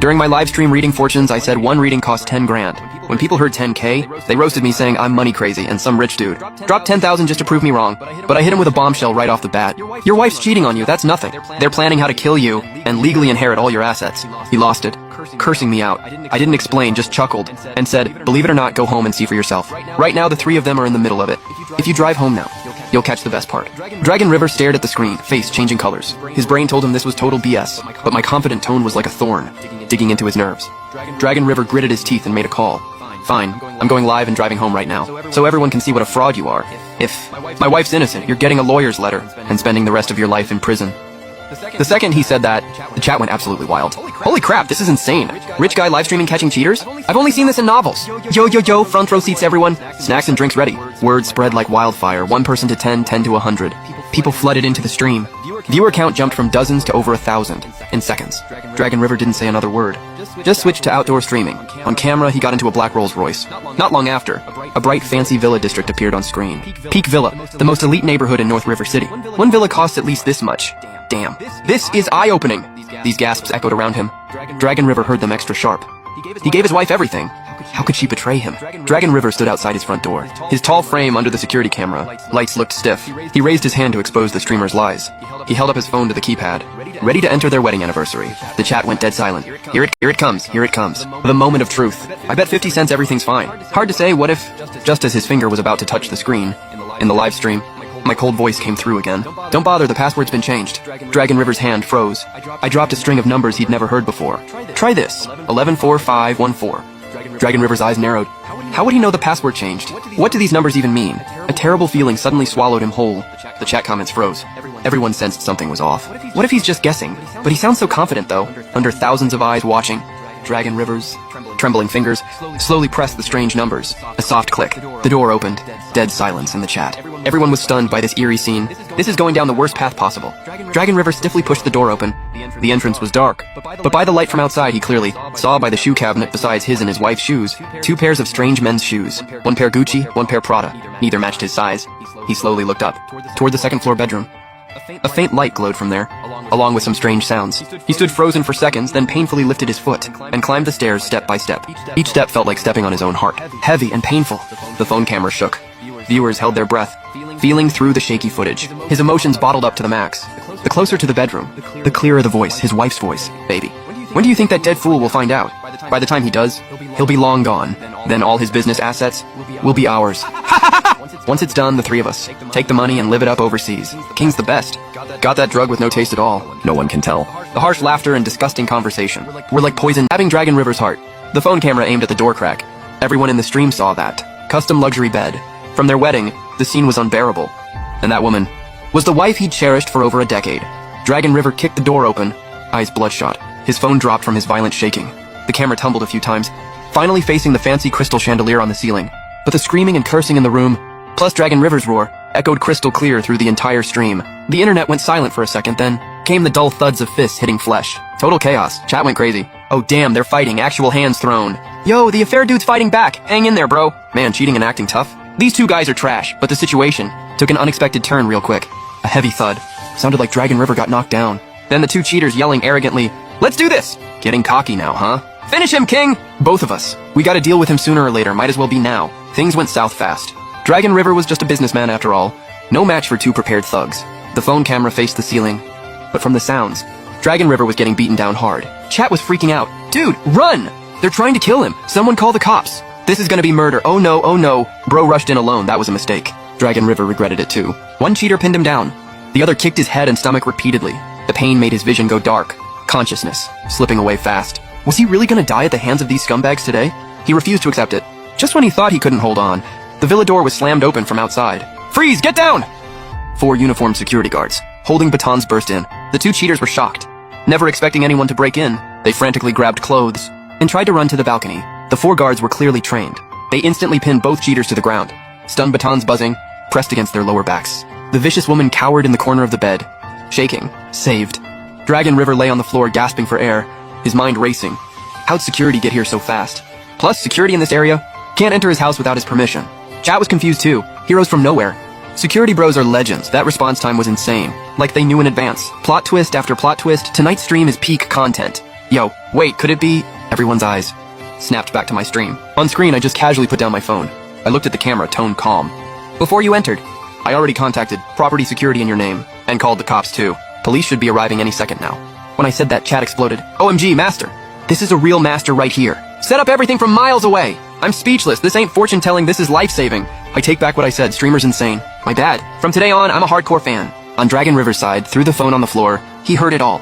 During my live stream reading fortunes, I said one reading cost 10 grand. When people heard 10K, they roasted me saying I'm money crazy and some rich dude. Dropped 10,000 just to prove me wrong, but I hit him with a bombshell right off the bat. Your wife's cheating on you, that's nothing. They're planning how to kill you and legally inherit all your assets. He lost it, cursing me out. I didn't explain, just chuckled, and said, believe it or not, go home and see for yourself. Right now, the three of them are in the middle of it. If you drive home now, you'll catch the best part. Dragon River stared at the screen, face changing colors. His brain told him this was total BS, but my confident tone was like a thorn, digging into his nerves. Dragon River gritted his teeth and made a call. Fine, I'm going live and driving home right now, so everyone can see what a fraud you are. If my wife's innocent, you're getting a lawyer's letter and spending the rest of your life in prison. The second he said that, the chat went absolutely wild. Holy crap, this is insane. Rich guy live streaming catching cheaters? I've only seen this in novels. Yo, front row seats everyone. Snacks and drinks ready. Word spread like wildfire, 1 person to 10, 10 to 100. People flooded into the stream. Viewer count jumped from dozens to over 1,000 in seconds. Dragon River didn't say another word. Just switched to outdoor streaming. On camera, he got into a black Rolls Royce. Not long after, a bright fancy villa district appeared on screen. Peak Villa, the most elite neighborhood in North River City. One villa costs at least this much. Damn. This is eye-opening. These gasps echoed around him. Dragon River heard them extra sharp. He gave his wife everything. How could she betray him? Dragon River stood outside his front door. His tall frame under the security camera. Lights looked stiff. He raised his hand to expose the streamer's lies. He held up his phone to the keypad, ready to enter their wedding anniversary. The chat went dead silent. Here it comes. The moment of truth. I bet 50 cents everything's fine. Hard to say, what if, just as his finger was about to touch the screen, in the live stream, my cold voice came through again. Don't bother, the password's been changed. Dragon River's hand froze. I dropped a string of numbers he'd never heard before. Try this. 114514. Dragon River's eyes narrowed. How would he know the password changed? What do these numbers even mean? A terrible feeling suddenly swallowed him whole. The chat comments froze. Everyone sensed something was off. What if he's just guessing? But he sounds so confident though, under thousands of eyes watching. Dragon River's trembling fingers slowly pressed the strange numbers. A soft click. The door opened. Dead silence in the chat. Everyone was stunned by this eerie scene. This is going down the worst path possible. Dragon River stiffly pushed the door open. The entrance was dark, but by the light from outside he clearly saw by the shoe cabinet besides his and his wife's shoes, 2 pairs of strange men's shoes. 1 pair Gucci, 1 pair Prada. Neither matched his size. He slowly looked up, toward the second floor bedroom. A faint light glowed from there, along with some strange sounds. He stood frozen for seconds, then painfully lifted his foot, and climbed the stairs step by step. Each step felt like stepping on his own heart, heavy and painful. The phone camera shook. Viewers held their breath, feeling through the shaky footage. His emotions bottled up to the max. The closer to the bedroom, the clearer the voice, his wife's voice. Baby, when do you think that dead fool will find out? By the time he does, he'll be long gone. Then all his business assets will be ours. Once it's done, the 3 of us take the money and live it up overseas. King's the best. Got that drug with no taste at all. No one can tell. The harsh laughter and disgusting conversation were like poison stabbing Dragon River's heart. The phone camera aimed at the door crack. Everyone in the stream saw that. Custom luxury bed. From their wedding, the scene was unbearable. And that woman was the wife he'd cherished for over a decade. Dragon River kicked the door open, eyes bloodshot. His phone dropped from his violent shaking. The camera tumbled a few times, finally facing the fancy crystal chandelier on the ceiling. But the screaming and cursing in the room, plus Dragon River's roar, echoed crystal clear through the entire stream. The internet went silent for a second, then came the dull thuds of fists hitting flesh. Total chaos. Chat went crazy. Oh damn, they're fighting, actual hands thrown. Yo, the affair dude's fighting back. Hang in there, bro. Man, cheating and acting tough. These 2 guys are trash, but the situation took an unexpected turn real quick. A heavy thud. Sounded like Dragon River got knocked down. Then the 2 cheaters yelling arrogantly, "Let's do this!" Getting cocky now, huh? Finish him, King! Both of us. We gotta deal with him sooner or later, might as well be now. Things went south fast. Dragon River was just a businessman after all. No match for 2 prepared thugs. The phone camera faced the ceiling. But from the sounds, Dragon River was getting beaten down hard. Chat was freaking out. Dude, run! They're trying to kill him. Someone call the cops. This is gonna be murder. Oh no, oh no. Bro rushed in alone. That was a mistake. Dragon River regretted it too. One cheater pinned him down. The other kicked his head and stomach repeatedly. The pain made his vision go dark. Consciousness slipping away fast. Was he really gonna die at the hands of these scumbags today? He refused to accept it. Just when he thought he couldn't hold on, the villa door was slammed open from outside. Freeze! Get down! 4 uniformed security guards, holding batons, burst in. The 2 cheaters were shocked. Never expecting anyone to break in, they frantically grabbed clothes and tried to run to the balcony. The 4 guards were clearly trained. They instantly pinned both cheaters to the ground. Stun batons buzzing, pressed against their lower backs. The vicious woman cowered in the corner of the bed, shaking. Saved. Dragon River lay on the floor gasping for air, his mind racing. How'd security get here so fast? Plus, security in this area can't enter his house without his permission. Chat was confused too. Heroes from nowhere. Security bros are legends. That response time was insane. Like they knew in advance. Plot twist after plot twist, tonight's stream is peak content. Yo, wait, could it be? Everyone's eyes snapped back to my stream. On screen, I just casually put down my phone. I looked at the camera, tone calm. Before you entered, I already contacted property security in your name and called the cops too. Police should be arriving any second now. When I said that, chat exploded. OMG, master. This is a real master right here. Set up everything from miles away. I'm speechless. This ain't fortune telling, this is life saving. I take back what I said. Streamer's insane. My bad. From today on, I'm a hardcore fan. On Dragon Riverside, through the phone on the floor, he heard it all.